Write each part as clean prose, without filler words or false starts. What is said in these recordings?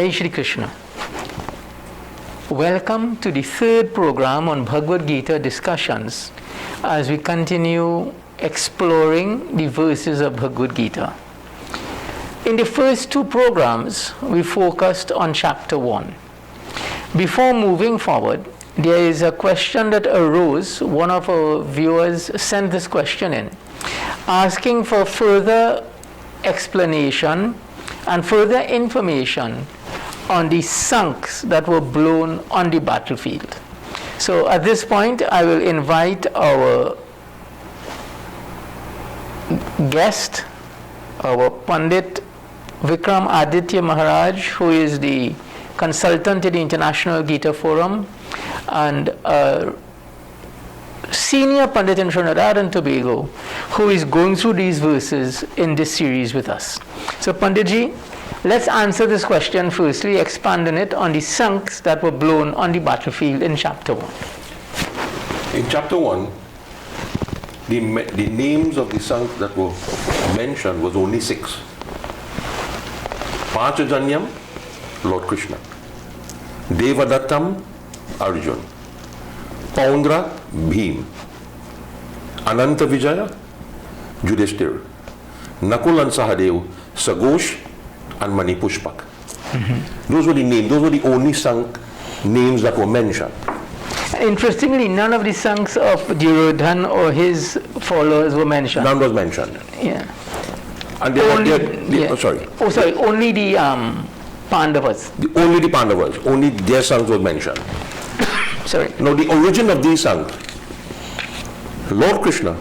Jai Shri Krishna. Welcome to the third program on Bhagavad Gita discussions as we continue exploring the verses of Bhagavad Gita. In the first two programs, we focused on chapter 1. Before moving forward, there is a question that arose. One of our viewers sent this question in, asking for further explanation and further information on the sunks that were blown on the battlefield. So at this point, I will invite our guest, our Pandit Vickramaditya Maharaj, who is the consultant to the International Gita Forum and senior Pandit in Trinidad and Tobago, who is going through these verses in this series with us. So Panditji, let's answer this question firstly, expanding it on the sunks that were blown on the battlefield in chapter 1. In chapter 1, the names of the sunks that were mentioned was only 6. Panchajanyam, Lord Krishna. Devadattam, Arjun. Paundra, Bhim. Ananta Vijaya, Yudhishthira. Nakul and Sahadev, Sagosh and Manipushpak. Those were the names, those were the only sunk names that were mentioned. Interestingly, none of the sunks of Duryodhan or his followers were mentioned. None was mentioned. Yeah. And only the Pandavas. Only the Pandavas, only their sons was mentioned. Sorry. Now the origin of these songs, Lord Krishna,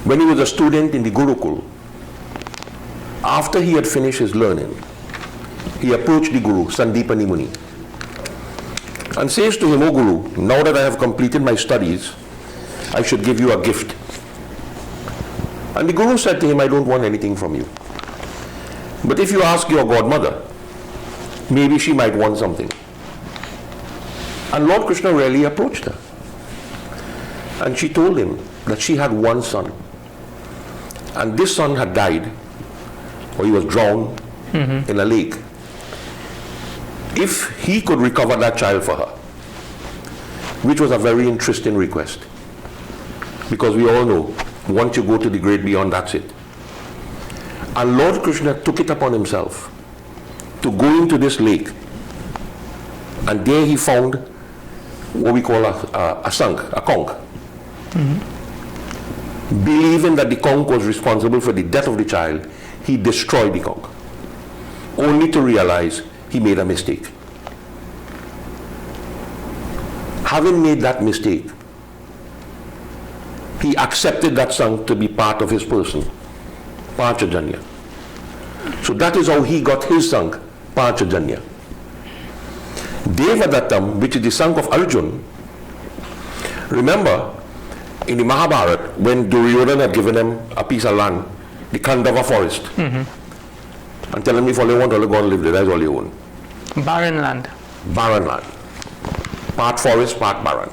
when he was a student in the Gurukul, after he had finished his learning, he approached the Guru, Sandipani Muni, and says to him, "O Guru, now that I have completed my studies, I should give you a gift." And the Guru said to him, "I don't want anything from you. But if you ask your godmother, maybe she might want something." And Lord Krishna really approached her. And she told him that she had one son. And this son had died, or he was drowned in a lake. If he could recover that child for her, which was a very interesting request. Because we all know, once you go to the great beyond, that's it. And Lord Krishna took it upon himself to go into this lake, and there he found what we call a sunk, a conch. Believing that the conch was responsible for the death of the child, he destroyed the conch, only to realize he made a mistake. Having made that mistake, he accepted that sunk to be part of his person, Panchajanya. So that is how he got his sunk, Panchajanya. Devadattam, which is the sunk of Arjun, remember in the Mahabharata when Duryodhana had given him a piece of land, the Khandava forest, and telling me if all you want, all you go and live there, that's all you own. Barren land. Barren land. Part forest, part barren.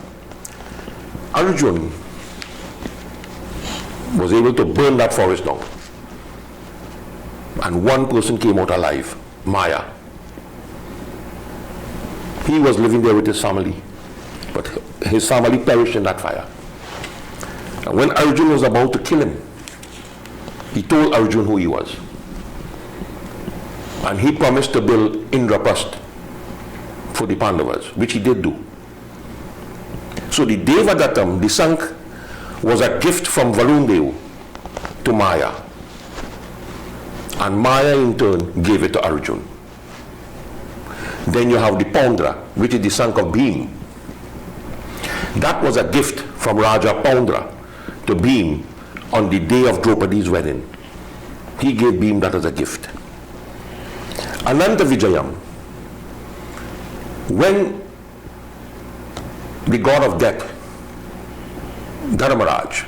Arjun was able to burn that forest down. And one person came out alive, Maya. He was living there with his family, but his family perished in that fire. And when Arjun was about to kill him, he told Arjun who he was. And he promised to build Indraprastha for the Pandavas, which he did do. So the Devadattam, the sunk, was a gift from Varundeva to Maya. And Maya in turn gave it to Arjun. Then you have the Paundra, which is the sunk of Bhim. That was a gift from Raja Paundra to Bhim on the day of Draupadi's wedding. He gave Bhim that as a gift. Ananta Vijayam, when the god of death, Dharmaraj,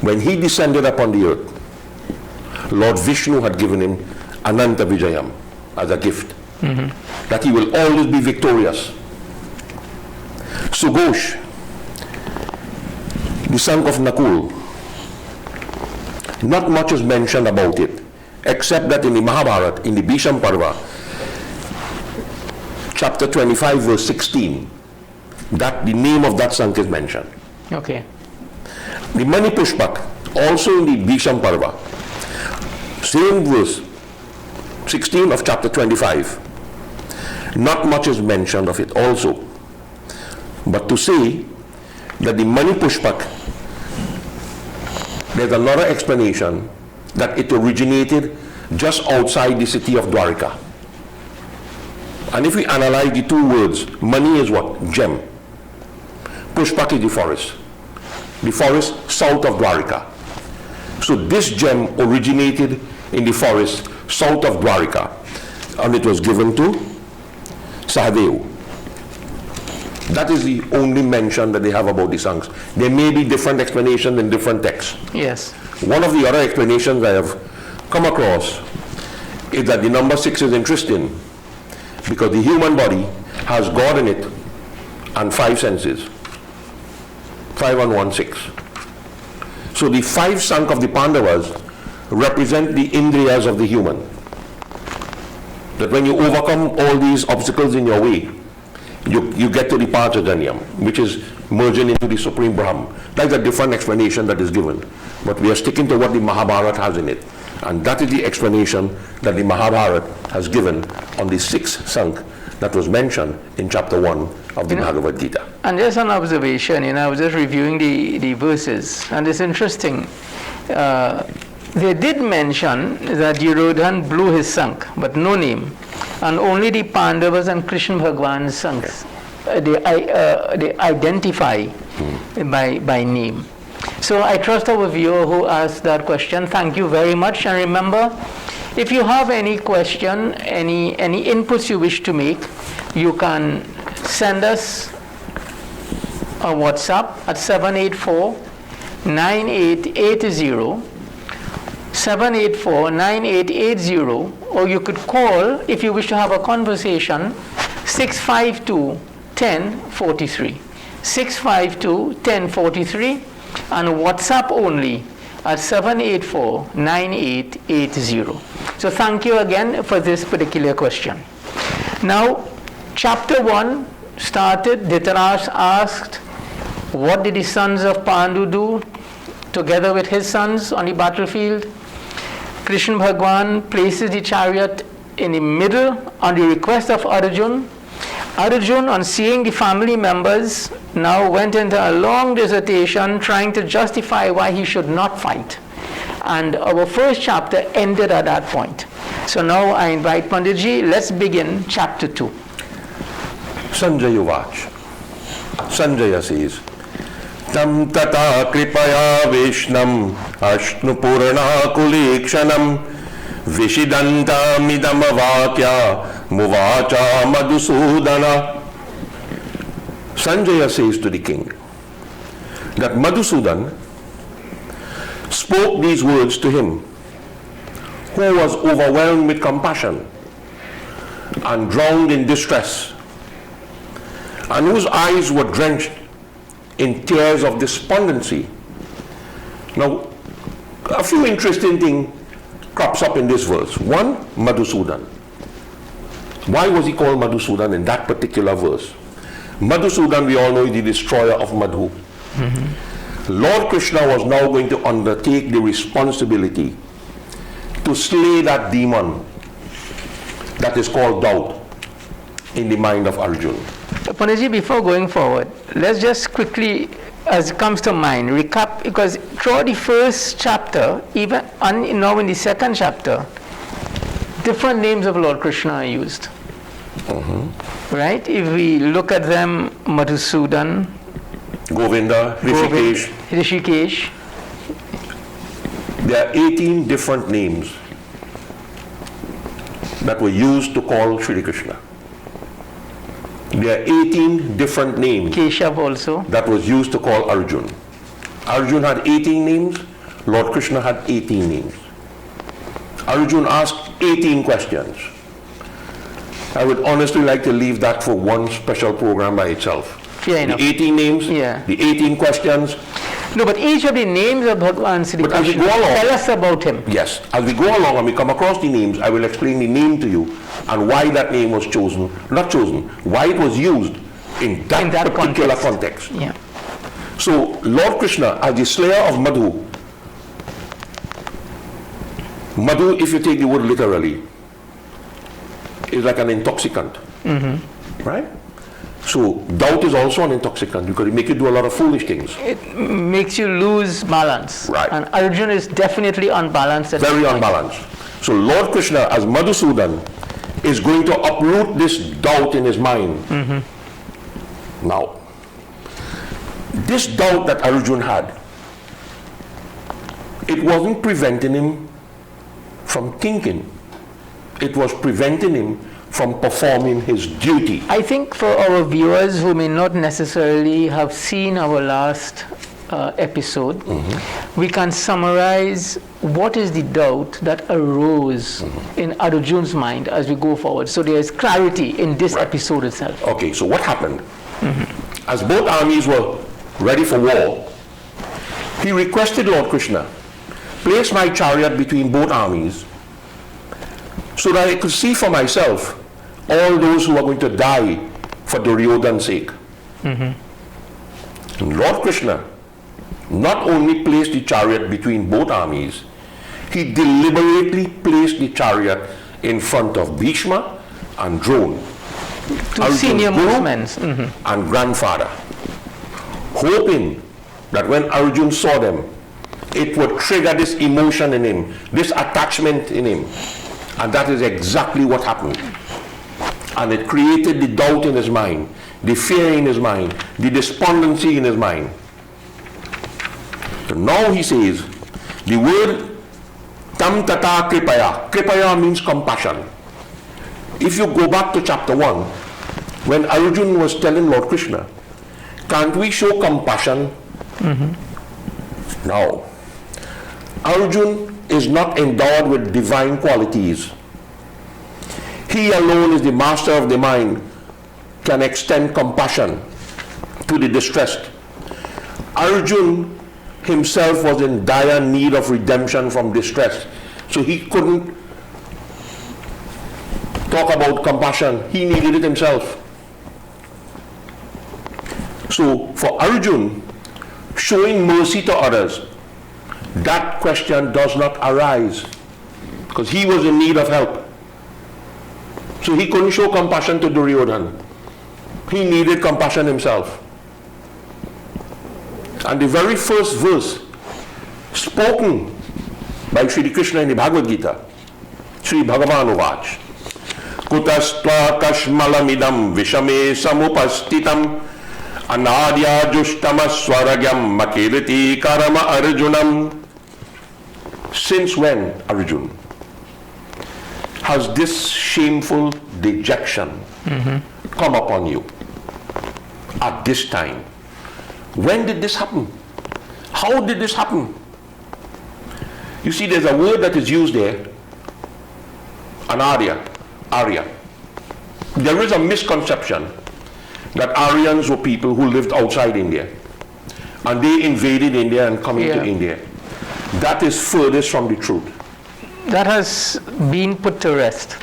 when he descended upon the earth, Lord Vishnu had given him Ananta Vijayam as a gift, that he will always be victorious. Sughosh, the son of Nakul, not much is mentioned about it except that in the Mahabharata, in the Bhisham Parva, chapter 25, verse 16, that the name of that Sankh is mentioned. Okay. The Mani Pushpak, also in the Bhisham Parva, same verse, 16 of chapter 25, not much is mentioned of it also. But to say that the Mani Pushpak, there's another explanation that it originated just outside the city of Dwarka. And if we analyze the two words, Mani is what? Gem. Pushpak is the forest. The forest south of Dwarka. So this gem originated in the forest south of Dwarka, and it was given to Sahadev. That is the only mention that they have about the Sankhs. There may be different explanations in different texts. Yes. One of the other explanations I have come across is that the number 6 is interesting because the human body has God in it and 5 senses. 5 and 1, 6. So the 5 Sankh of the Pandavas represent the Indriyas of the human. That when you overcome all these obstacles in your way, you get to the Panchajanyam, which is merging into the Supreme Brahm. That's a different explanation that is given. But we are sticking to what the Mahabharata has in it. And that is the explanation that the Mahabharata has given on the 6th Sankh that was mentioned in chapter 1 of the Bhagavad Gita. And just an observation, I was just reviewing the verses, and it's interesting. They did mention that Duryodhan blew his Sankh, but no name. And only the Pandavas and Krishna Bhagwan's Sankhs, they identify by name. So I trust our viewer who asked that question. Thank you very much. And remember, if you have any question, any inputs you wish to make, you can send us a WhatsApp at 784-9880, 784-9880, or you could call, if you wish to have a conversation, 652-1043. 652-1043, and WhatsApp only at 784-9880. So thank you again for this particular question. Now, chapter 1 started. Dhritarashtra asked, what did the sons of Pandu do together with his sons on the battlefield? Krishna Bhagwan places the chariot in the middle on the request of Arjuna. Arjuna, on seeing the family members, now went into a long dissertation trying to justify why he should not fight. And our first chapter ended at that point. So now I invite Panditji, let's begin chapter 2. Sanjaya Vach. Sanjaya says, Tam tata kripaya vishnam ashnu purna kulikshanam vishidanta midama vakya muvacha Madhusudana. Sanjaya says to the king that Madhusudan spoke these words to him, who was overwhelmed with compassion and drowned in distress, and whose eyes were drenched in tears of despondency. Now, a few interesting things crops up in this verse. One, Madhusudan. Why was he called Madhusudan in that particular verse? Madhusudan, we all know, is the destroyer of Madhu. Lord Krishna was now going to undertake the responsibility to slay that demon that is called doubt in the mind of Arjuna. Panditji, before going forward, let's just quickly, as it comes to mind, recap, because throughout the first chapter, even now in the second chapter, different names of Lord Krishna are used. Right? If we look at them, Madhusudan, Govinda, Rishikesh. There are 18 different names that were used to call Shri Krishna. There are 18 different names Keshav also that was used to call Arjuna. Arjuna had 18 names, Lord Krishna had 18 names. Arjuna asked 18 questions. I would honestly like to leave that for one special program by itself. Fair enough. The 18 names, Yeah. the 18 questions, No, but each of the names of Bhagavan Sri But as we Krishna, go along- tell us about him. Yes, as we go along and we come across the names, I will explain the name to you and why that name was chosen, not chosen, why it was used in that, particular context. Yeah. So, Lord Krishna, as the slayer of Madhu, Madhu, if you take the word literally, is like an intoxicant, right? So, doubt is also an intoxicant because it makes you do a lot of foolish things. It makes you lose balance. Right. And Arjuna is definitely unbalanced at Very this point. unbalanced. So, Lord Krishna, as Madhusudan, is going to uproot this doubt in his mind. Now, this doubt that Arjuna had, it wasn't preventing him from thinking. It was preventing him from performing his duty. I think for our viewers who may not necessarily have seen our last episode, we can summarize what is the doubt that arose in Arjuna's mind as we go forward. So there is clarity in this episode itself. Okay, so what happened? As both armies were ready for war, he requested Lord Krishna, place my chariot between both armies so that I could see for myself all those who are going to die for Duryodhana's sake. And Lord Krishna not only placed the chariot between both armies, he deliberately placed the chariot in front of Bhishma and Drona, Two senior guru movements. and grandfather, hoping that when Arjuna saw them, it would trigger this emotion in him, this attachment in him. And that is exactly what happened. And it created the doubt in his mind, the fear in his mind, the despondency in his mind. So now he says, the word tam tata kripaya, kripaya means compassion. If you go back to chapter 1, when Arjuna was telling Lord Krishna, can't we show compassion? Now, Arjuna is not endowed with divine qualities. He alone is the master of the mind, can extend compassion to the distressed. Arjuna himself was in dire need of redemption from distress. So he couldn't talk about compassion. He needed it himself. So for Arjuna, showing mercy to others, that question does not arise because he was in need of help. So he couldn't show compassion to Duryodhana. He needed compassion himself. And the very first verse spoken by Sri Krishna in the Bhagavad Gita, Sri Bhagavan Uvach, Kutastva kashmalamidam vishame samupastitam anadya jushtama swaragyam makiriti karama arjunam. Since when, Arjuna, has this shameful dejection come upon you at this time? When did this happen? How did this happen? You see, there's a word that is used there, an Arya. There is a misconception that Aryans were people who lived outside India and they invaded India and come into India. That is furthest from the truth. That has been put to rest.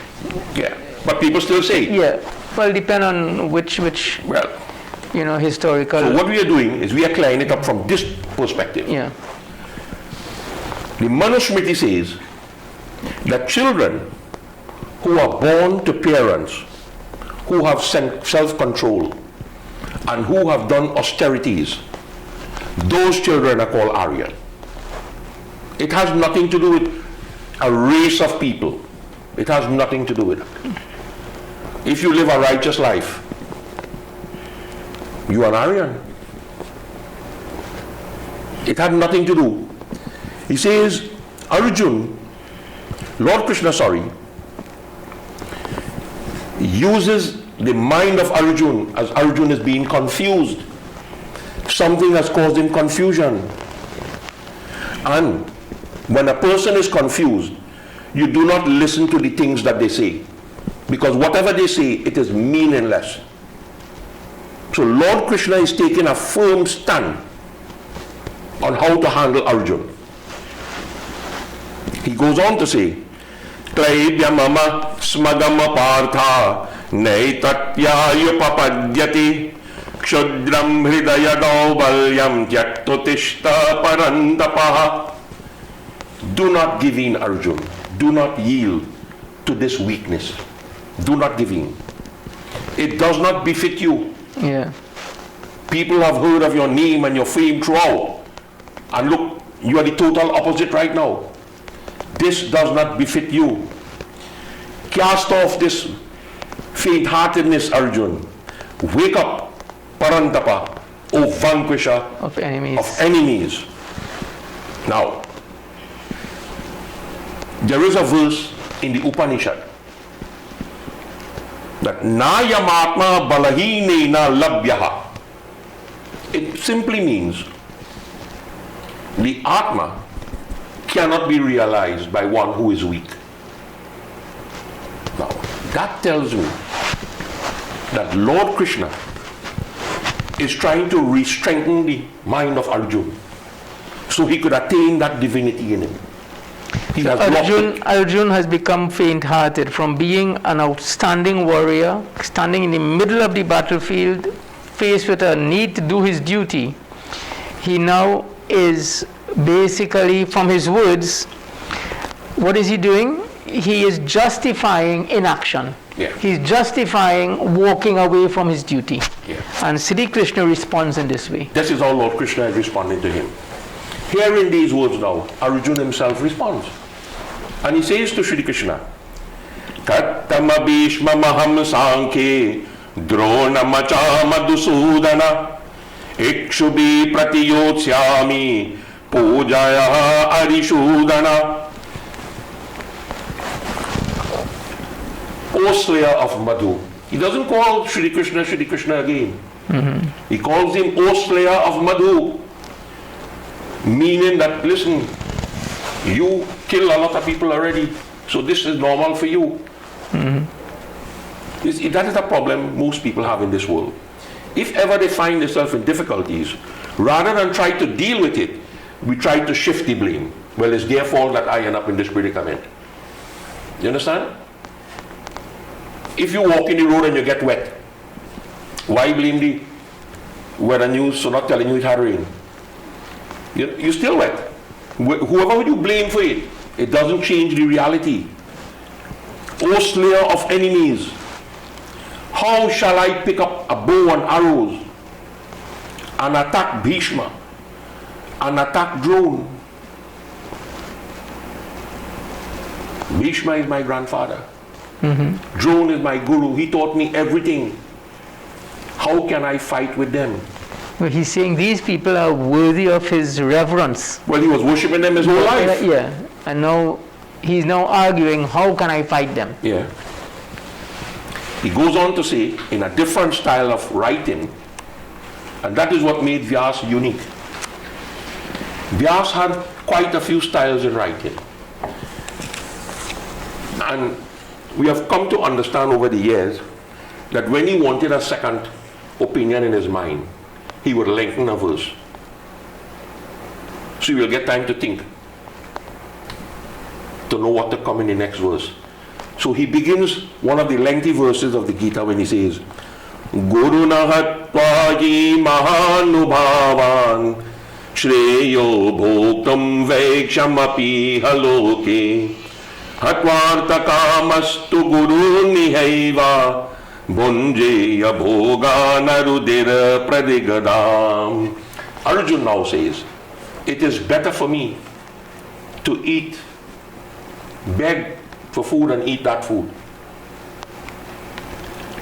Yeah, but people still say it. Yeah, well, depend on which Well, historical. so what we are doing is we are clearing it up from this perspective. Yeah. The Manusmriti says that children who are born to parents who have self-control and who have done austerities, those children are called Arya. It has nothing to do with a race of people. It has nothing to do with it. If you live a righteous life, you are an Aryan. It had nothing to do. He says, Lord Krishna, uses the mind of Arjuna as Arjuna is being confused. Something has caused him confusion. And when a person is confused, you do not listen to the things that they say, because whatever they say, it is meaningless. So Lord Krishna is taking a firm stand on how to handle Arjun. He goes on to say, Klaibyamama smagama partha naitatyayupapadyati kshudram hridaya daubalyam tyaktotishta parantapaha. Do not give in, Arjun. Do not yield to this weakness. Do not give in. It does not befit you. Yeah. People have heard of your name and your fame throughout. And look, you are the total opposite right now. This does not befit you. Cast off this faint-heartedness, Arjun. Wake up, Parantapa, O vanquisher Of enemies. of enemies. Now, there is a verse in the Upanishad that Nayamatma Balahinena Labhyaha. It simply means the Atma cannot be realized by one who is weak. Now, that tells me that Lord Krishna is trying to re-strengthen the mind of Arjun so he could attain that divinity in him. He has lost it. Arjun has become faint-hearted from being an outstanding warrior, standing in the middle of the battlefield, faced with a need to do his duty. He now is basically, from his words, what is he doing? He is justifying inaction. Yeah. He's justifying walking away from his duty. Yeah. And Sri Krishna responds in this way. This is how Lord Krishna is responding to him. Hearing these words now, Arjun himself responds. And he says to Shri Krishna, Kattama Bhishma Maham Sankhe Drona Macha Madhusudana Ikshubi Pratiyotshyami Pujaya Arishudana. O slayer of Madhu. He doesn't call Shri Krishna again. He calls him O slayer of Madhu. Meaning that, listen, you kill a lot of people already, so this is normal for you. That is the problem most people have in this world. If ever they find themselves in difficulties, rather than try to deal with it, we try to shift the blame. Well, it's their fault that I end up in this predicament. You understand? If you walk in the road and you get wet, why blame the weather news for not telling you it had rain? You're still wet. Whoever you blame for it, it doesn't change the reality. O slayer of enemies, how shall I pick up a bow and arrows and attack Bhishma and attack Drona? Bhishma is my grandfather. Drona is my guru. He taught me everything. How can I fight with them? Well, he's saying these people are worthy of his reverence. Well, he was worshipping them his whole life. Yeah, and now he's now arguing, how can I fight them? Yeah. He goes on to say, in a different style of writing, and that is what made Vyas unique. Vyas had quite a few styles in writing. And we have come to understand over the years that when he wanted a second opinion in his mind, he would lengthen a verse. So you will get time to think, to know what to come in the next verse. So he begins one of the lengthy verses of the Gita when he says, Guru nahatvaji mahanubhavan shreyo bhoktam vekshamapi haloke hatvartakamastu guru nihaiva Bunjeya bhoga narudira pradigadam. Arjun now says, it is better for me to eat, beg for food and eat that food,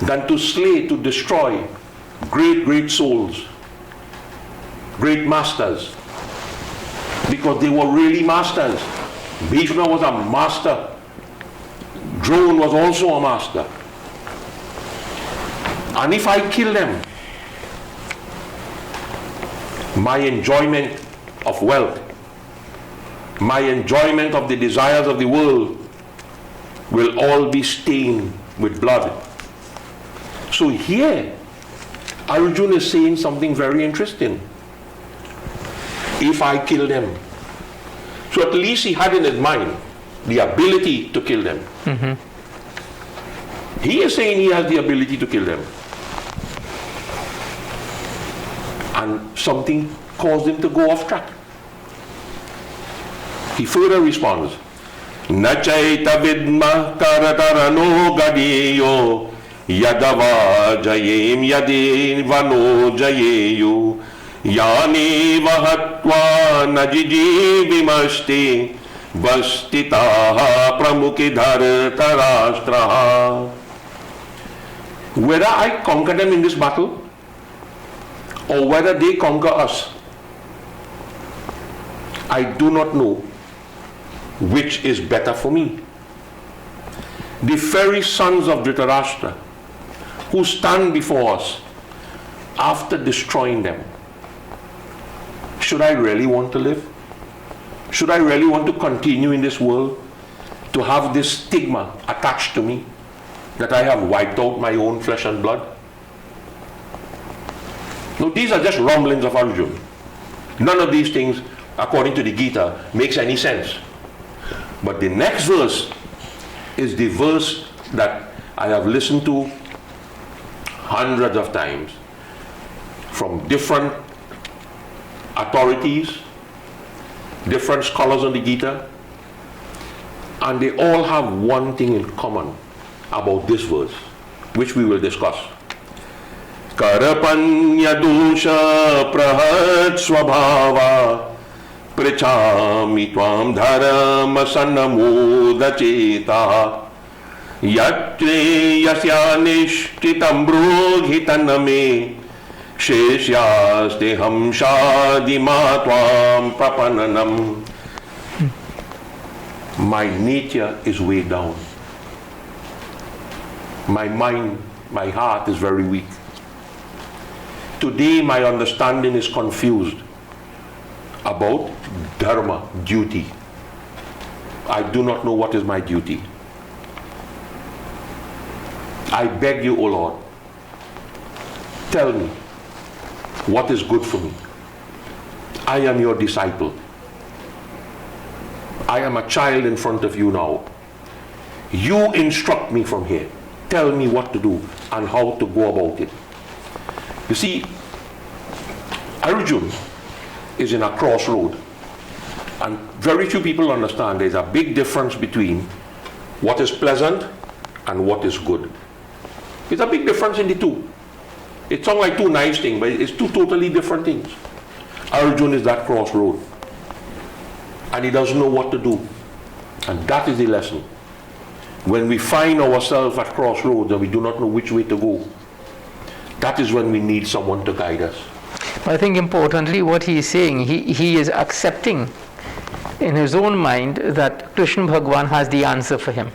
than to slay, to destroy great souls, great masters, because they were really masters. Bhishma was a master. Drona was also a master. And if I kill them, my enjoyment of wealth, my enjoyment of the desires of the world will all be stained with blood. So here, Arjuna is saying something very interesting. if I kill them. So at least he had in his mind the ability to kill them. He is saying he has the ability to kill them. And something caused him to go off track. He further responds, Nachaita vidma karatarano gadiyo yadava jayem yadevano jayeyu yani vahatva najiji vimashti vastitaha pramukidhar tarashtraha. Whether I conquer them in this battle or whether they conquer us, I do not know which is better for me. The very sons of Dhritarashtra who stand before us after destroying them, should I really want to live? Should I really want to continue in this world to have this stigma attached to me that I have wiped out my own flesh and blood? No, these are just rumblings of Arjuna. None of these things, according to the Gita, makes any sense. But the next verse is the verse that I have listened to hundreds of times from different authorities, different scholars on the Gita, and they all have one thing in common about this verse, which we will discuss. Karapanya dosha prahat swabhava Prichami tvam dharma sanamodacheta yatre yasya nishtitam broghitaname sheshyaste hamshadima tvam prapananam. My nature is way down. My mind, my heart is very weak. Today my understanding is confused about dharma, duty. I do not know what is my duty. I beg you, O Lord, tell me what is good for me. I am your disciple. I am a child in front of you now. You instruct me from here. Tell me what to do and how to go about it. You see, Arjuna is in a crossroad, and very few people understand there's a big difference between what is pleasant and what is good. There's a big difference in the two. It sounds like two nice things, but it's two totally different things. Arjuna is that crossroad, and he doesn't know what to do, and that is the lesson. When we find ourselves at crossroads and we do not know which way to go, that is when we need someone to guide us. I think importantly what he is saying, he is accepting in his own mind that Krishna Bhagwan has the answer for him.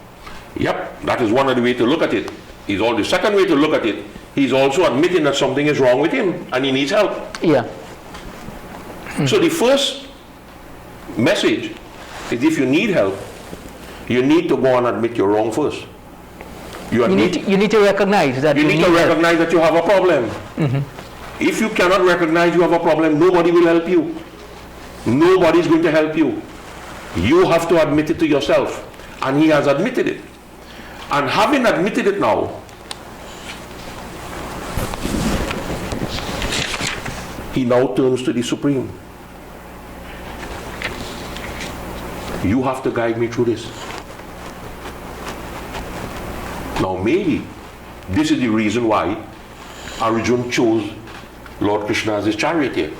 Yep, that is one of the ways to look at it. The second way to look at it, he's also admitting that something is wrong with him and he needs help. Yeah. So the first message is, if you need help, you need to go and admit you're wrong first. You need to recognize that you need to recognize that you have a problem. If you cannot recognize you have a problem, nobody will help you. Nobody is going to help you. You have to admit it to yourself. And he has admitted it. And having admitted it now, he now turns to the Supreme. You have to guide me through this. Now maybe this is the reason why Arjuna chose Lord Krishna as his charioteer.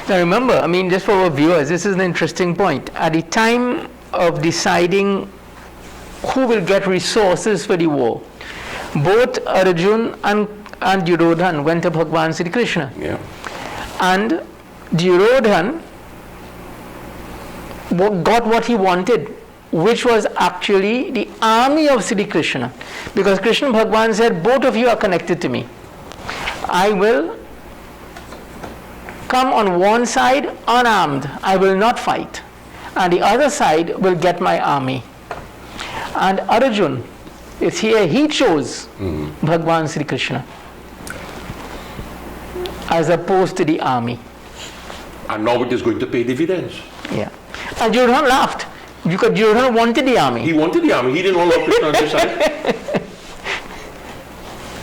Now remember, I mean, just for our viewers, this is an interesting point. At the time of deciding who will get resources for the war, both Arjuna and Duryodhan went to Bhagwan Sri Krishna. Yeah. And Duryodhan got what he wanted, which was actually the army of Sri Krishna. Because Krishna Bhagwan said, both of you are connected to me. I will come on one side unarmed, I will not fight, and the other side will get my army. And Arjuna is here, he chose Bhagwan Sri Krishna as opposed to the army. And now it is going to pay dividends. Yeah. And Duryodhana laughed because Duryodhana wanted the army. He wanted the army. He didn't want Lord Krishna on his side.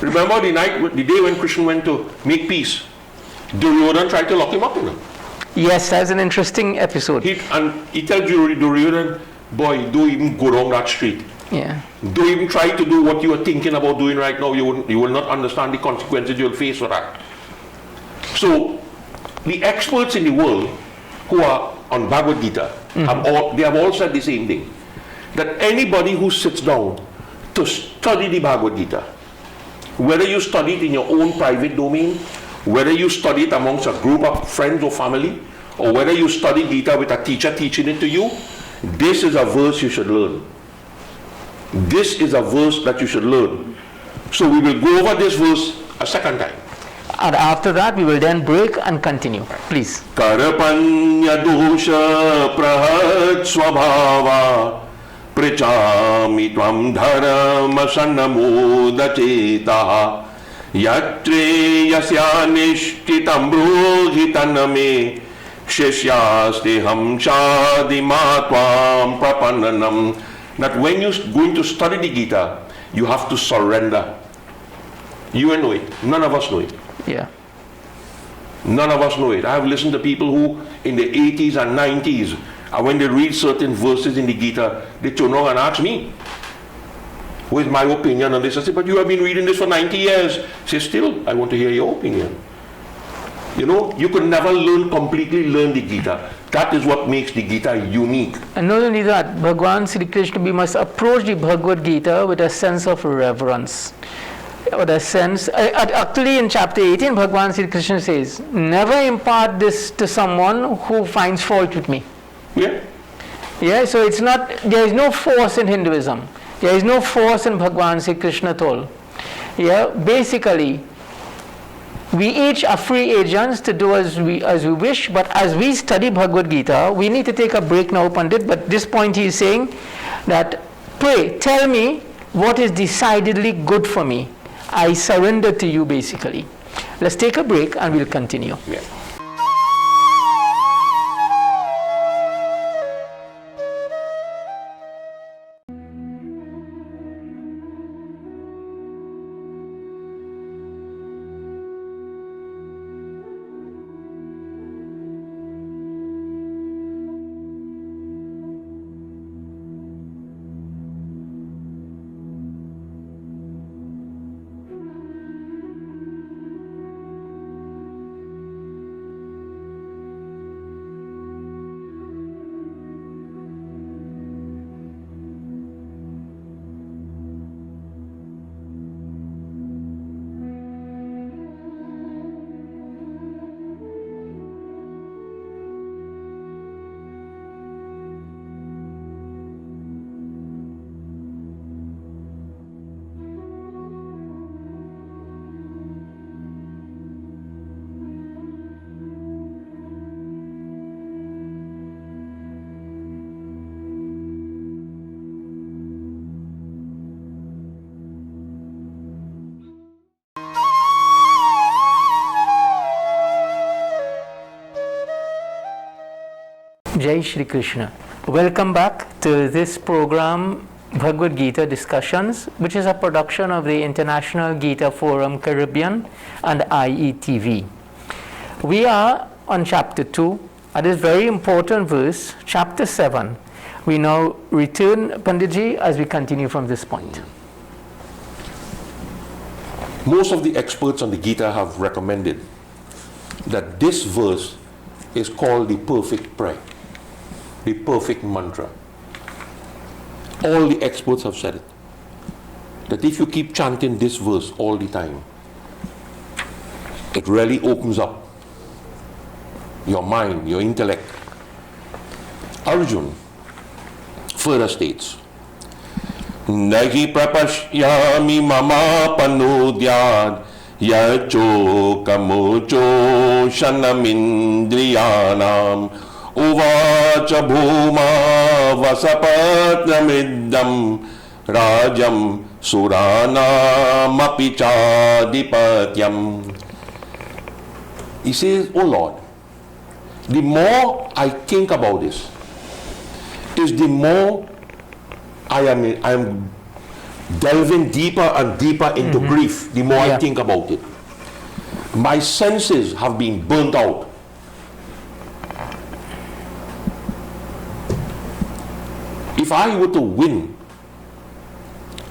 Remember the day when Krishna went to make peace, Duryodhana tried to lock him up, you know. Yes, that's an interesting episode. He tells Duryodhana, boy, don't even go down that street. Yeah. Don't even try to do what you are thinking about doing right now. You will not understand the consequences you'll face for that. So, the experts in the world who are on Bhagavad Gita, have all said the same thing. That anybody who sits down to study the Bhagavad Gita, whether you study it in your own private domain, whether you study it amongst a group of friends or family, or whether you study Gita with a teacher teaching it to you, this is a verse you should learn. This is a verse that you should learn. So we will go over this verse a second time. And after that, we will then break and continue. Please. Karapanya dosha prahat swabhava prichami tvam dharma sannamoda chetaha yatre yasya nishtitam brohitaname shishyaste ham shadima tvam prapananam. That when you're going to study the Gita, you have to surrender. You know it. None of us know it. Yeah. None of us know it. I have listened to people who in the 80s and 90s, when they read certain verses in the Gita, they turn around and ask me, what is my opinion on this? I say, but you have been reading this for 90 years. I say, still, I want to hear your opinion. You know, you could never completely learn the Gita. That is what makes the Gita unique. And not only that, Bhagwan Sri Krishna, we must approach the Bhagavad Gita with a sense of reverence. With a sense, actually in chapter 18, Bhagwan Sri Krishna says, never impart this to someone who finds fault with me. Yeah. Yeah, so it's not, there is no force in Hinduism. There is no force in Bhagwan Sri Krishna at all. Yeah, basically, we each are free agents to do as we wish, but as we study Bhagavad Gita, we need to take a break now, Pandit. But this point he is saying that, pray, tell me what is decidedly good for me. I surrender to you, basically. Let's take a break and we'll continue. Yeah. Jai Shri Krishna. Welcome back to this program, Bhagavad Gita Discussions, which is a production of the International Gita Forum Caribbean and IETV. We are on chapter 2, at this very important verse, chapter 7. We now return, Panditji, as we continue from this point. Most of the experts on the Gita have recommended that this verse is called the perfect prayer, the perfect mantra. All the experts have said it, that if you keep chanting this verse all the time, it really opens up your mind, your intellect. Arjun further states, Nahi prapashyami mama panudyad yacho kamucho shanamindriyanam uvacha bhuma vasapatnamiddam rajam suranam apichadipatyam. He says, O Lord, the more I think about this, is the more I am delving deeper and deeper into grief, the more I think about it. My senses have been burnt out. If I were to win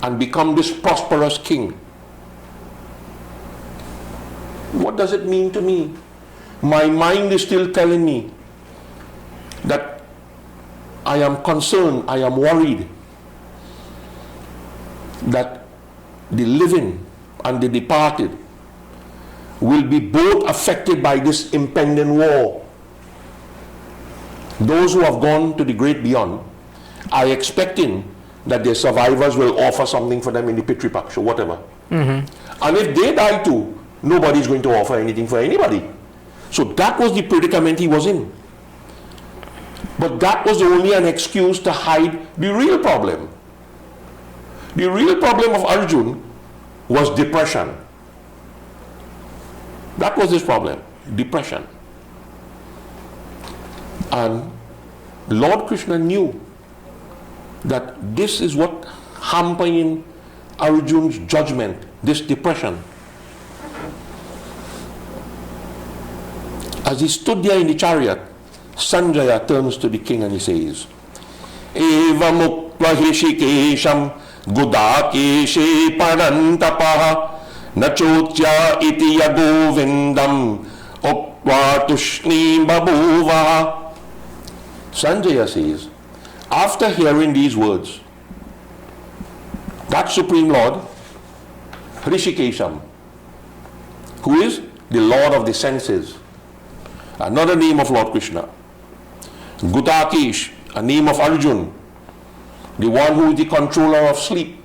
and become this prosperous king, what does it mean to me? My mind is still telling me that I am concerned, I am worried that the living and the departed will be both affected by this impending war. Those who have gone to the great beyond are expecting that their survivors will offer something for them in the Pitri Paksha, whatever. And if they die too, nobody is going to offer anything for anybody. So that was the predicament he was in. But that was only an excuse to hide the real problem. The real problem of Arjun was depression. That was his problem, depression. And Lord Krishna knew that this is what hampering Arjun's judgment, this depression. As he stood there in the chariot, Sanjaya turns to the king and he says, Eva mukva hrishikesham gudakeshe parantapaha nachotya iti yagovindam upva tushni babuva. Sanjaya says, after hearing these words, that Supreme Lord, Hrishikesham, who is the Lord of the senses, another name of Lord Krishna, Gutakesh, a name of Arjun, the one who is the controller of sleep,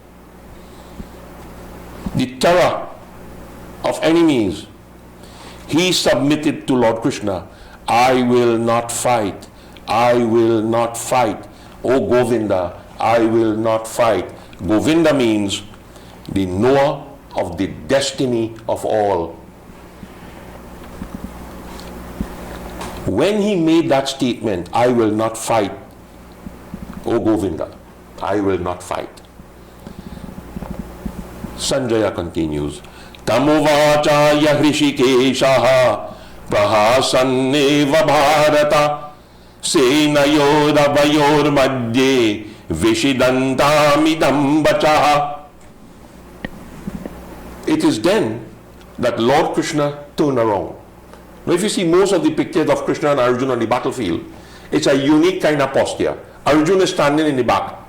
the terror of enemies, he submitted to Lord Krishna. I will not fight. I will not fight. O Govinda, I will not fight. Govinda means the knower of the destiny of all. When he made that statement, I will not fight, O Govinda, I will not fight, Sanjaya continues, Tamuvacha yahrishikeshaha prahasanneva bharata senayodabayor madhye vishidantamidam bachaha. It is then that Lord Krishna turned around. Now if you see most of the pictures of Krishna and Arjuna on the battlefield, it's a unique kind of posture. Arjuna is standing in the back.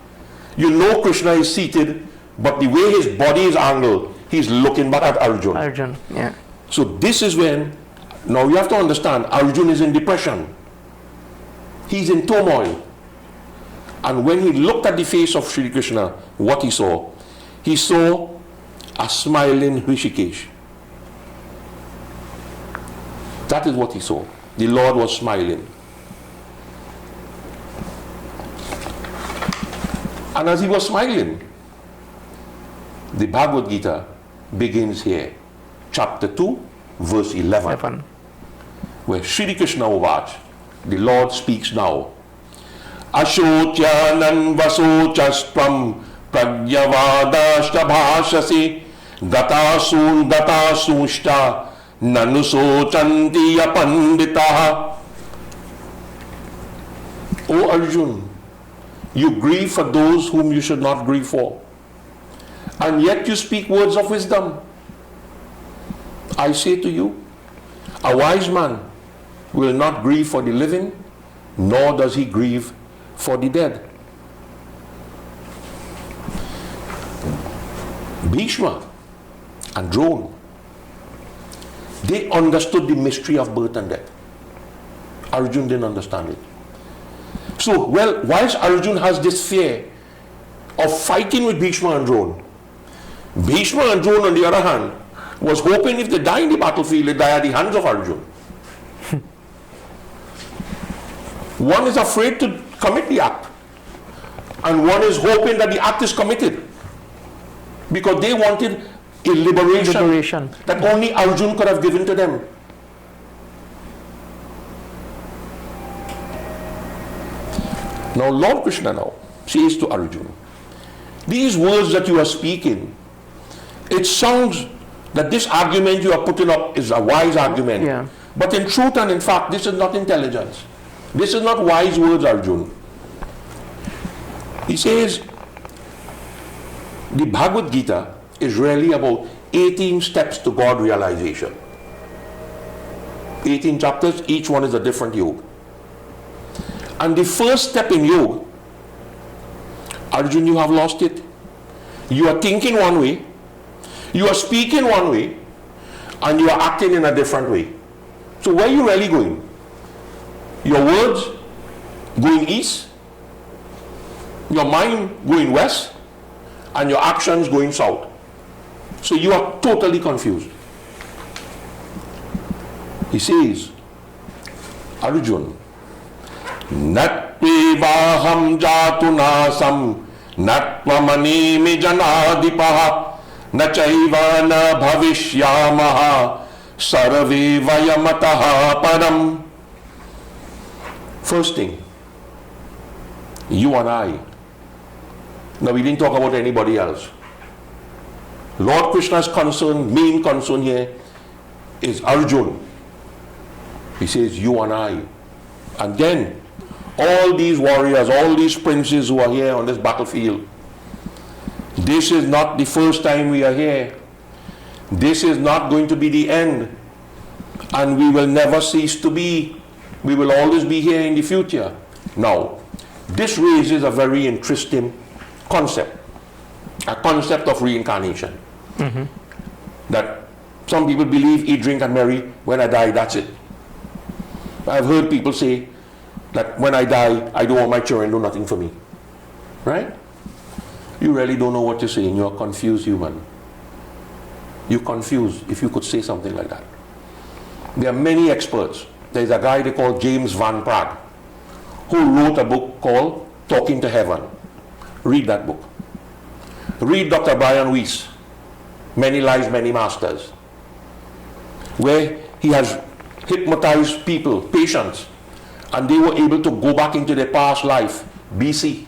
You know Krishna is seated, but the way his body is angled, he's looking back at Arjuna. Arjun, yeah. So this is when, now you have to understand, Arjuna is in depression. He's in turmoil. And when he looked at the face of Sri Krishna, what he saw a smiling Hrishikesh. That is what he saw. The Lord was smiling. And as he was smiling, the Bhagavad Gita begins here. Chapter 2, verse 11. Where Shri Krishna Uvach, the Lord speaks now. Ashotyanan vasochaspam pragyavadashta bhashasi gatasun gatasunshta nanusochanti yapanditaha. O Arjun, you grieve for those whom you should not grieve for, and yet you speak words of wisdom. I say to you, a wise man will not grieve for the living, nor does he grieve for the dead. Bhishma and Drona, they understood the mystery of birth and death. Arjun didn't understand it. So, whilst Arjun has this fear of fighting with Bhishma and Drona, Bhishma and Drona, on the other hand, was hoping if they die in the battlefield, they die at the hands of Arjun. One is afraid to commit the act, and one is hoping that the act is committed, because they wanted a liberation that only Arjun could have given to them. Now Lord Krishna now says to Arjuna, these words that you are speaking, it sounds that this argument you are putting up is a wise argument. Yeah. But in truth and in fact, this is not intelligence. This is not wise words, Arjuna. He says, the Bhagavad Gita is really about 18 steps to God realization. 18 chapters, each one is a different yoga. And the first step in yoga, Arjuna, you have lost it. You are thinking one way, you are speaking one way, and you are acting in a different way. So where are you really going? Your words going east, your mind going west, and your actions going south. So you are totally confused. He says, Arjuna, Natvevaham jatunasam natvamanimi janadipaha nachaiva na bhavishyamaha sarve vayamataha param. First thing, you and I. Now we didn't talk about anybody else. Lord Krishna's main concern here is Arjuna. He says, you and I. And then, all these warriors, all these princes who are here on this battlefield, this is not the first time we are here. This is not going to be the end. And we will never cease to be. We will always be here in the future. Now, this raises a very interesting concept. A concept of reincarnation. Mm-hmm. That some people believe, eat, drink, and marry, when I die, that's it. I've heard people say that when I die, I don't want my children to do nothing for me. Right? You really don't know what you're saying. You're a confused human. You're confused if you could say something like that. There are many experts. There's a guy they call James Van Praagh, who wrote a book called Talking to Heaven. Read that book. Read Dr. Brian Weiss, Many Lives, Many Masters, where he has hypnotized people, patients, and they were able to go back into their past life, BC.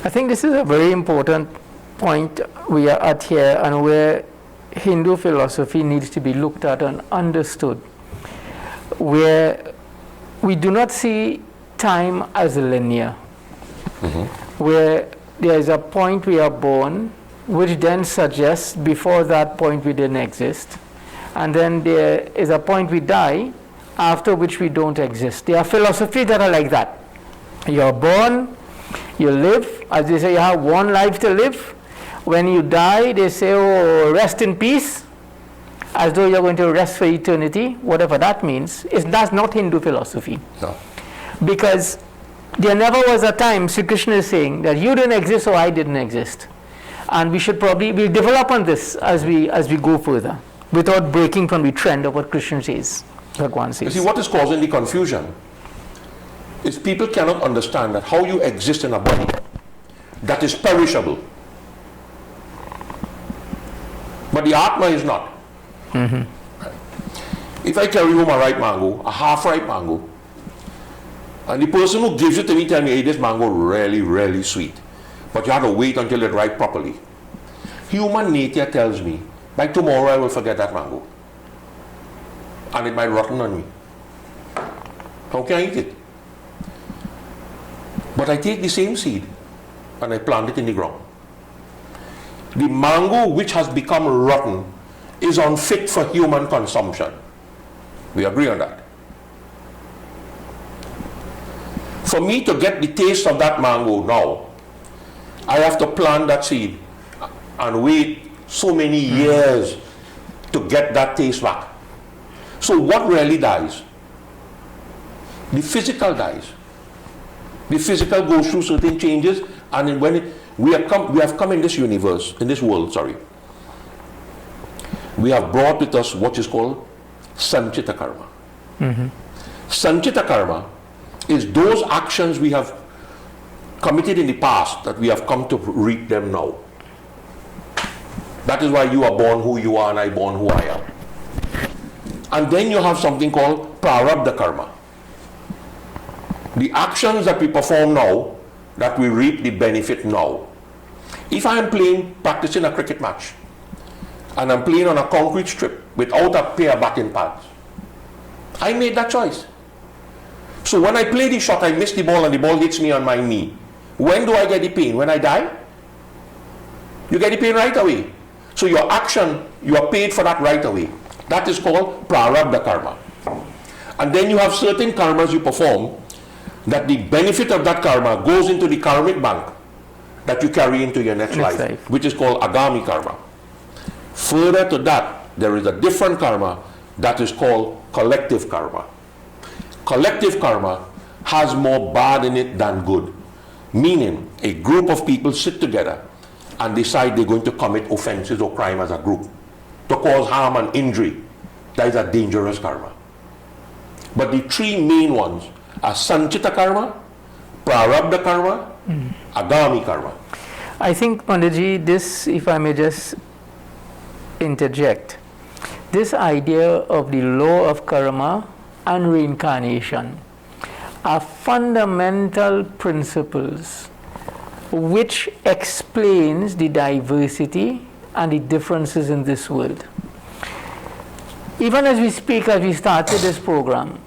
I think this is a very important point we are at here, and where Hindu philosophy needs to be looked at and understood, where we do not see time as linear, where there is a point we are born, which then suggests before that point we didn't exist, and then there is a point we die, after which we don't exist. There are philosophies that are like that. You're born, you live, as they say, you have one life to live. When you die, they say, oh, rest in peace, as though you're going to rest for eternity, whatever that means. That's not Hindu philosophy. No. Because there never was a time, Sri Krishna is saying, that you didn't exist or I didn't exist. And we should probably, we'll develop on this as we go further, without breaking from the trend of what Krishna says, Bhagwan says. You see, what is causing the confusion is people cannot understand that how you exist in a body that is perishable. But the Atma is not. If I carry home a ripe mango, a half-ripe mango, and the person who gives it to me tell me, hey, this mango really, really sweet, but you have to wait until it ripe properly. Human nature tells me, by tomorrow I will forget that mango. And it might rotten on me. How can I eat it? But I take the same seed and I plant it in the ground. The mango which has become rotten is unfit for human consumption. We agree on that. For me to get the taste of that mango now, I have to plant that seed and wait so many years to get that taste back. So what really dies? The physical dies. The physical goes through certain changes, and when we have come in this universe, in this world, sorry, we have brought with us what is called Sanchita Karma. Sanchita Karma is those actions we have committed in the past that we have come to reap them now. That is why you are born who you are and I born who I am. And then you have something called Prarabdha Karma. The actions that we perform now, that we reap the benefit now. If I am practicing a cricket match, and I'm playing on a concrete strip without a pair of batting pads, I made that choice. So when I play the shot, I miss the ball and the ball hits me on my knee. When do I get the pain? When I die? You get the pain right away. So your action, you are paid for that right away. That is called prarabdha karma. And then you have certain karmas you perform that the benefit of that karma goes into the karmic bank that you carry into your next life, which is called agami karma. Further to that, there is a different karma that is called collective karma. Collective karma has more bad in it than good. Meaning, a group of people sit together and decide they're going to commit offenses or crime as a group to cause harm and injury. That is a dangerous karma. But the three main ones are sanchita karma, prarabdha karma, agami karma. I think, Panditji, this, if I may just interject, this idea of the law of karma and reincarnation are fundamental principles which explains the diversity and the differences in this world. Even as we speak, as we started this program,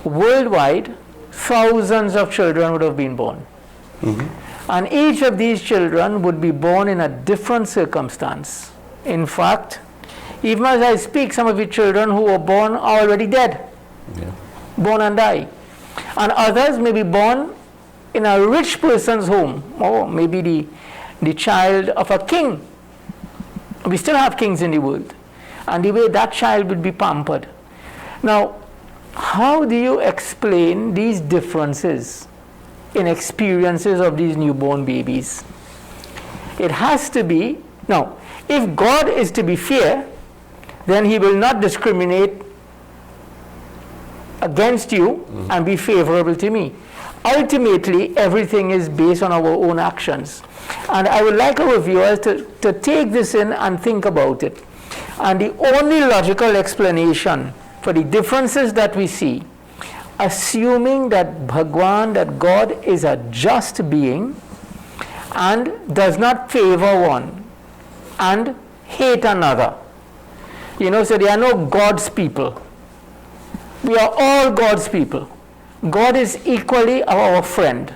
worldwide, thousands of children would have been born. And each of these children would be born in a different circumstance. In fact, even as I speak, some of the children who were born are already dead. Born and die. And others may be born in a rich person's home, or maybe the child of a king. We still have kings in the world. And the way that child would be pampered. Now, how do you explain these differences in experiences of these newborn babies? It has to be, now, if God is to be fair, then he will not discriminate against you and be favorable to me. Ultimately, everything is based on our own actions. And I would like our viewers to take this in and think about it. And the only logical explanation for the differences that we see, assuming that Bhagwan, that God is a just being and does not favor one and hate another. You know, so there are no God's people. We are all God's people. God is equally our friend.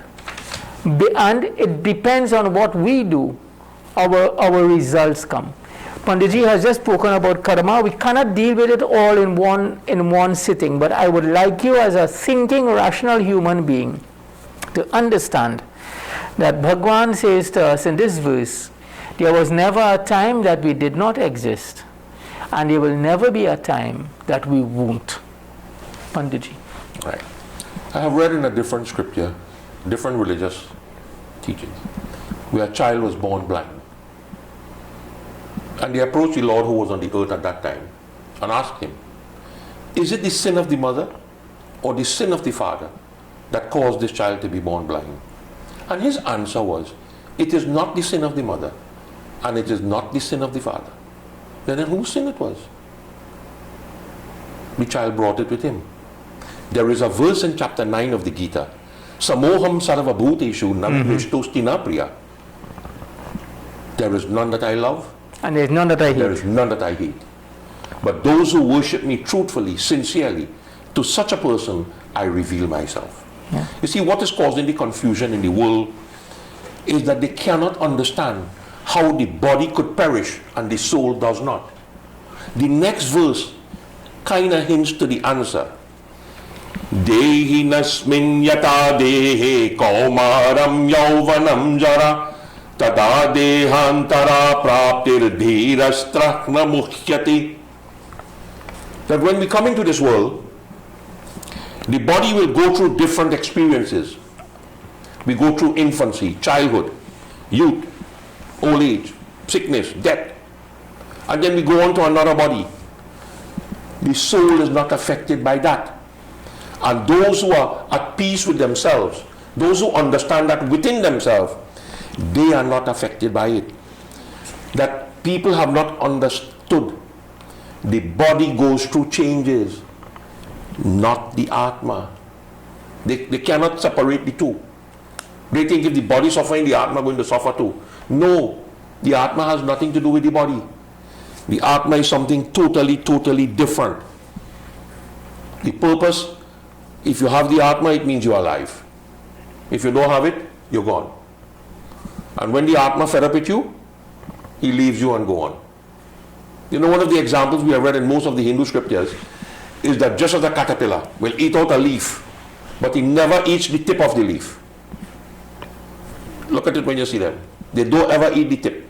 And it depends on what we do, our results come. Panditji has just spoken about karma. We cannot deal with it all in one sitting, but I would like you as a thinking, rational human being to understand that Bhagwan says to us in this verse, there was never a time that we did not exist, and there will never be a time that we won't. Panditji. Right. I have read in a different scripture, different religious teachings, where a child was born blind. And they approached the Lord who was on the earth at that time and asked him, is it the sin of the mother or the sin of the father that caused this child to be born blind? And his answer was, it is not the sin of the mother and it is not the sin of the father. Then whose sin it was? The child brought it with him. There is a verse in chapter 9 of the Gita, Samoham sarva bhuteshu navishtosti na priya. There is none that I love, and there is none that I hate. There is none that I hate. But those who worship me truthfully, sincerely, to such a person I reveal myself. Yeah. You see, what is causing the confusion in the world is that they cannot understand how the body could perish and the soul does not. The next verse kind of hints to the answer. Dehi nasmin yata dehe kaumaram yauvanam jara tada dehantara praptir dhirastrahna mukhyati. That when we come into this world, the body will go through different experiences. We go through infancy, childhood, youth, old age, sickness, death. And then we go on to another body. The soul is not affected by that. And those who are at peace with themselves, those who understand that within themselves, they are not affected by it. That people have not understood. The body goes through changes, not the Atma. They cannot separate the two. They think if the body is suffering, the Atma is going to suffer too. No, the Atma has nothing to do with the body. The Atma is something totally, totally different. The purpose, if you have the Atma, it means you are alive. If you don't have it, you're gone. And when the Atma fed up with you, he leaves you and go on. You know, one of the examples we have read in most of the Hindu scriptures is that just as a caterpillar will eat out a leaf, but he never eats the tip of the leaf. Look at it when you see them. They don't ever eat the tip,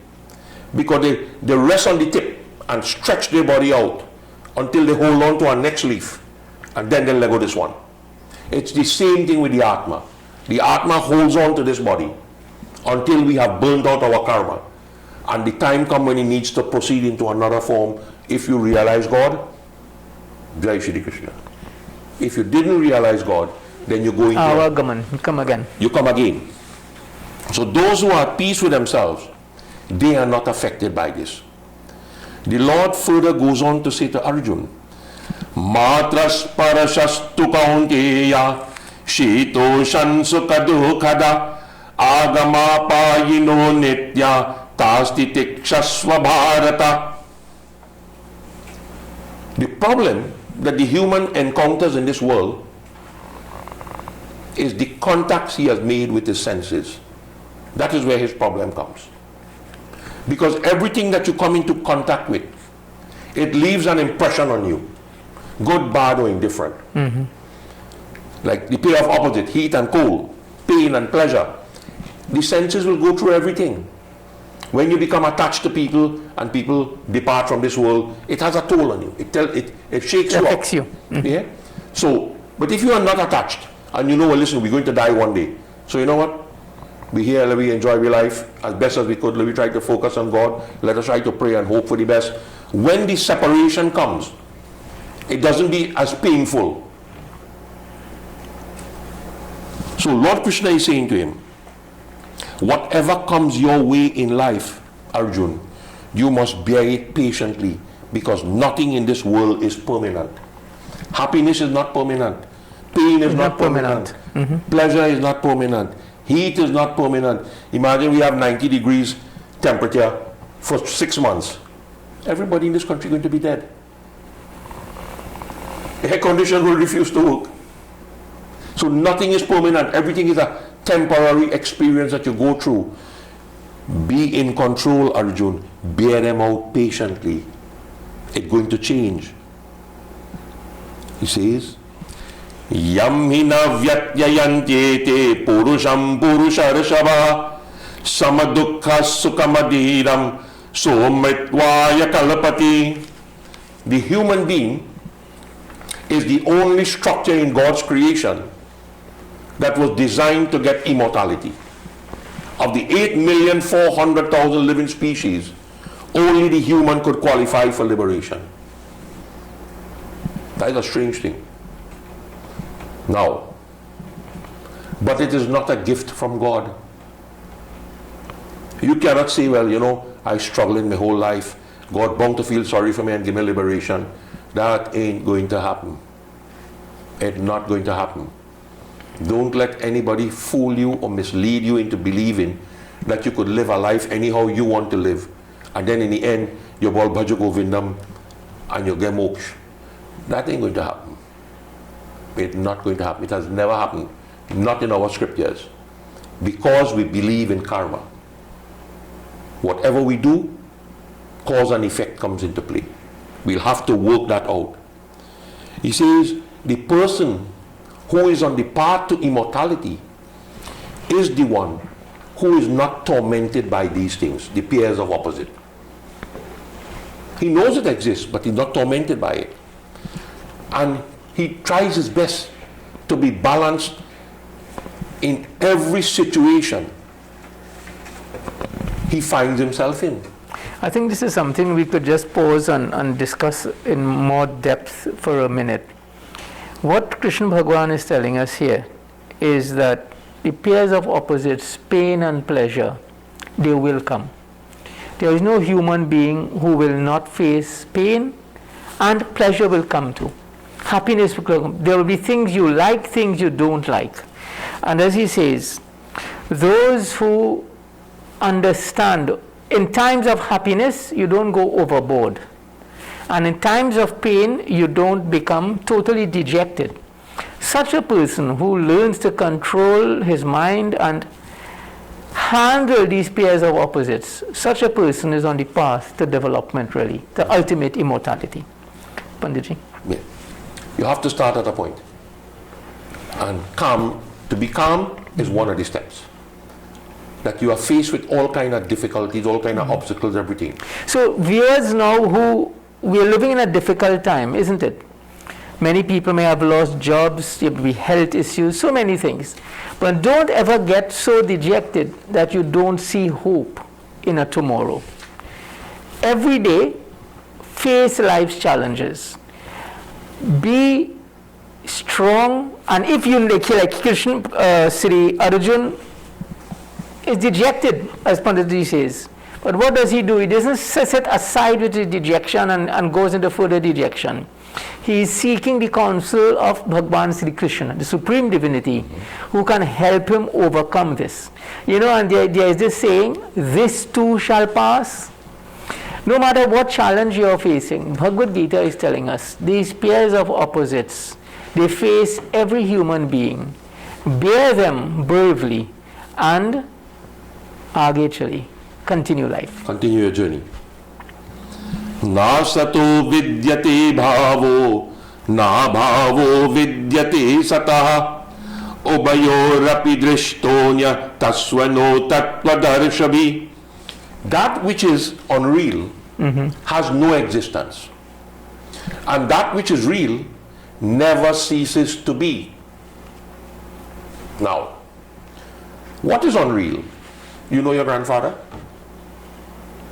because they rest on the tip and stretch their body out until they hold on to our next leaf, and then they'll let go this one. It's the same thing with the Atma. The Atma holds on to this body until we have burned out our karma, and the time comes when it needs to proceed into another form. If you realize God, Jai Shri Krishna. If you didn't realize God, then you go into Avagaman, come again. You come again. So those who are at peace with themselves, they are not affected by this. The Lord further goes on to say to Arjun, Matras parashastu kaunteya shitoshan sukadukada agama payino nitya tasti tikshasva bharata. The problem that the human encounters in this world is the contacts he has made with his senses. That is where his problem comes. Because everything that you come into contact with, it leaves an impression on you. Good, bad, or indifferent. Like the pair of opposite, heat and cold, pain and pleasure. The senses will go through everything. When you become attached to people and people depart from this world, it has a toll on you. It shakes you up. It affects you. Yeah? So, but if you are not attached, and you know, well, listen, we're going to die one day. So you know what? We here, let me enjoy our life as best as we could. Let me try to focus on God. Let us try to pray and hope for the best. When the separation comes, it doesn't be as painful. So Lord Krishna is saying to him, whatever comes your way in life, Arjun, you must bear it patiently, because nothing in this world is permanent. Happiness is not permanent. Pain is not permanent. Pleasure is not permanent. Heat is not permanent. Imagine we have 90 degrees temperature for 6 months. Everybody in this country is going to be dead. Air conditioner will refuse to work. So nothing is permanent. Everything is a temporary experience that you go through. Be in control, Arjun. Bear them out patiently. It's going to change. He says, Yam hina vyatyayantye purusham purusharshava samadukha sukhamadiram somitvaya kalapati. The human being is the only structure in God's creation that was designed to get immortality. Of the 8,400,000 living species, only the human could qualify for liberation. That is a strange thing. Now, but it is not a gift from God. You cannot say, well, you know, I struggled in my whole life. God bound to feel sorry for me and give me liberation. That ain't going to happen. It's not going to happen. Don't let anybody fool you or mislead you into believing that you could live a life anyhow you want to live, and then in the end you're ball bhaja govindam and you'll get moksha. That ain't going to happen. It's not going to happen. It has never happened. Not in our scriptures. Because we believe in karma. Whatever we do, cause and effect comes into play. We'll have to work that out. He says, the person who is on the path to immortality is the one who is not tormented by these things, the pairs of opposite. He knows it exists, but he's not tormented by it. And he tries his best to be balanced in every situation he finds himself in. I think this is something we could just pause and discuss in more depth for a minute. What Krishna Bhagavan is telling us here is that the pairs of opposites, pain and pleasure, they will come. There is no human being who will not face pain, and pleasure will come too. Happiness will come. There will be things you like, things you don't like. And as he says, those who understand, in times of happiness, you don't go overboard. And in times of pain, you don't become totally dejected. Such a person who learns to control his mind and handle these pairs of opposites, such a person is on the path to development, really, the ultimate immortality. Panditji? Yeah. You have to start at a point. And to be calm is one of the steps. That you are faced with all kind of difficulties, all kind of obstacles, everything. So viewers now we are living in a difficult time, isn't it? Many people may have lost jobs, there will be health issues, so many things. But don't ever get so dejected that you don't see hope in a tomorrow. Every day, face life's challenges. Be strong, and if you like Krishna, Sri Arjun is dejected, as Panditji says. But what does he do? He doesn't set aside with his dejection and goes into further dejection. He is seeking the counsel of Bhagwan Sri Krishna, the Supreme Divinity, who can help him overcome this. You know, and there is this saying, this too shall pass. No matter what challenge you are facing, Bhagavad Gita is telling us, these pairs of opposites, they face every human being. Bear them bravely and aage chali. Continue life. Continue your journey. Na sato vidyate bhavo, na bhavo vidyate satah, ubayorapi drishtonya tasvano tattva-darshabhi. That which is unreal has no existence. And that which is real never ceases to be. Now, what is unreal? You know your grandfather?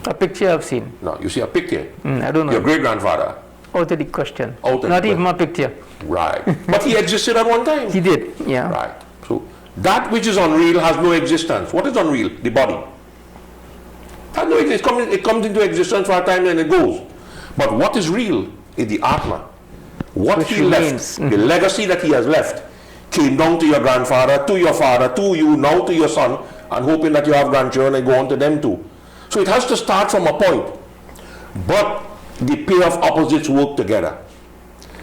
A picture I've seen. No, you see a picture. I don't know. Your great-grandfather. Out of the question. Out of Not the even a picture. Right. But he existed at one time. He did, yeah. Right. So that which is unreal has no existence. What is unreal? The body. Has no existence. It comes into existence for a time and it goes. But what is real is the Atma. What Which he remains. left, the legacy that he has left, came down to your grandfather, to your father, to you, now to your son, and hoping that you have grandchildren and go on to them too. So it has to start from a point. But the pair of opposites work together.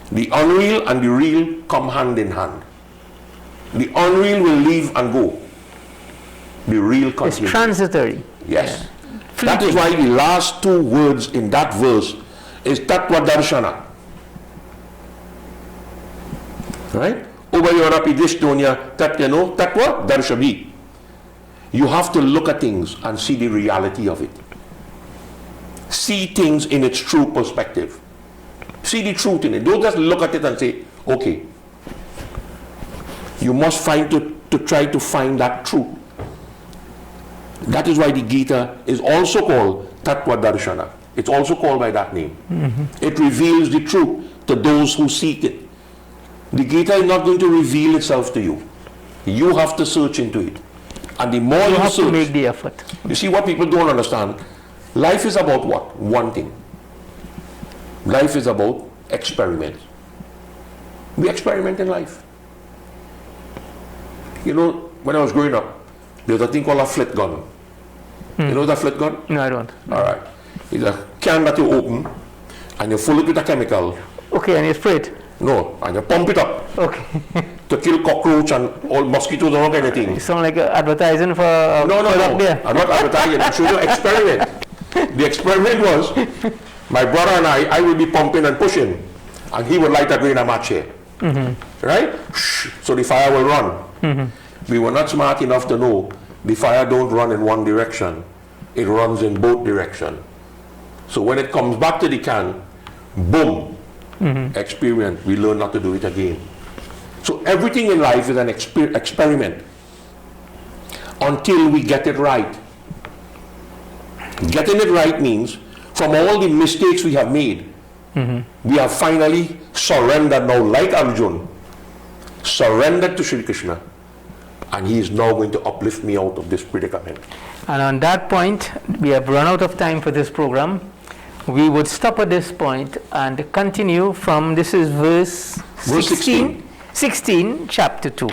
The unreal and the real come hand in hand. The unreal will leave and go. The real continues. It's transitory. Yes. Yeah. That is why the last two words in that verse is Tattva Darshana. Right? Ubayorapi Drishtonya Tattva Darshabhi. You have to look at things and see the reality of it. See things in its true perspective. See the truth in it. Don't just look at it and say, okay. You must try to find that truth. That is why the Gita is also called Tattva Darshana. It's also called by that name. It reveals the truth to those who seek it. The Gita is not going to reveal itself to you. You have to search into it. And the more you have search, to make the effort. You see what people don't understand? Life is about what? One thing. Life is about experiment. We experiment in life. You know, when I was growing up, there was a thing called a flit gun. You know that flit gun? No, I don't. All right. It's a can that you open and you fill it with a chemical. Okay, and you spray it? No, and you pump it up. Okay. To kill cockroach and all mosquitoes and all kind of things. You sound like advertising for No. there. I'm not advertising. I'm showing you experiment. The experiment was, my brother and I will be pumping and pushing, and he would light a grain of match here. Right? So the fire will run. We were not smart enough to know the fire don't run in one direction. It runs in both directions. So when it comes back to the can, boom, experience. We learn not to do it again. So everything in life is an experiment until we get it right. Getting it right means from all the mistakes we have made, we have finally surrendered now, like Arjun, surrendered to Sri Krishna, and he is now going to uplift me out of this predicament. And on that point, we have run out of time for this program. we would stop at this point and continue from, this is verse 16, chapter 2.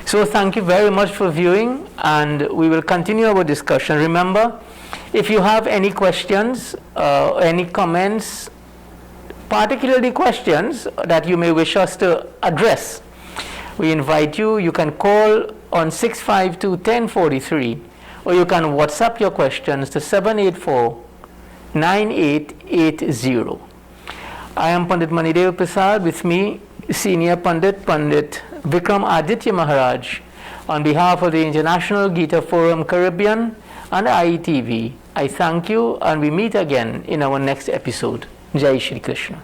So thank you very much for viewing, and we will continue our discussion. Remember, if you have any questions, any comments, particularly questions that you may wish us to address, we invite you. You can call on 652-1043, or you can WhatsApp your questions to 784-9880. I am Pandit Maniedeo Persad. With me, Senior Pandit Vickramaditya Maharaj. On behalf of the International Gita Forum Caribbean and IETV, I thank you, and we meet again in our next episode. Jai Shri Krishna.